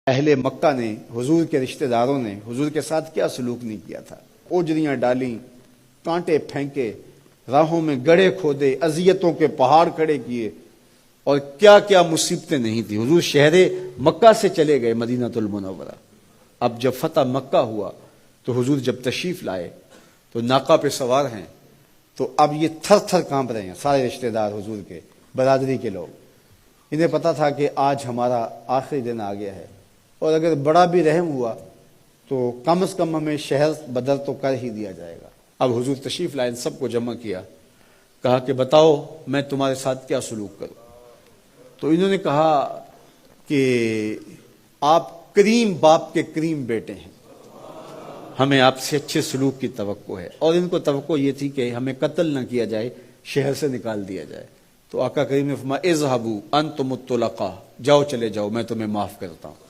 اہل مکہ نے، حضور کے رشتہ داروں نے حضور کے ساتھ کیا سلوک نہیں کیا تھا؟ اوجریاں ڈالیں، کانٹے پھینکے، راہوں میں گڑھے کھودے، اذیتوں کے پہاڑ کھڑے کیے، اور کیا کیا مصیبتیں نہیں تھی۔ حضور شہر مکہ سے چلے گئے مدینہ المنورہ۔ اب جب فتح مکہ ہوا تو حضور جب تشریف لائے تو ناقہ پہ سوار ہیں، تو اب یہ تھر تھر کانپ رہے ہیں سارے رشتہ دار حضور کے، برادری کے لوگ۔ انہیں پتا تھا کہ آج ہمارا آخری دن آ گیا ہے، اور اگر بڑا بھی رحم ہوا تو کم از کم ہمیں شہر بدر تو کر ہی دیا جائے گا۔ اب حضور تشریف لائے، سب کو جمع کیا، کہا کہ بتاؤ میں تمہارے ساتھ کیا سلوک کروں؟ تو انہوں نے کہا کہ آپ کریم باپ کے کریم بیٹے ہیں، ہمیں آپ سے اچھے سلوک کی توقع ہے۔ اور ان کو توقع یہ تھی کہ ہمیں قتل نہ کیا جائے، شہر سے نکال دیا جائے۔ تو آقا کریم نے فرمایا اذهبوا انتم الطلقاء، جاؤ چلے جاؤ، میں تمہیں معاف کرتا ہوں۔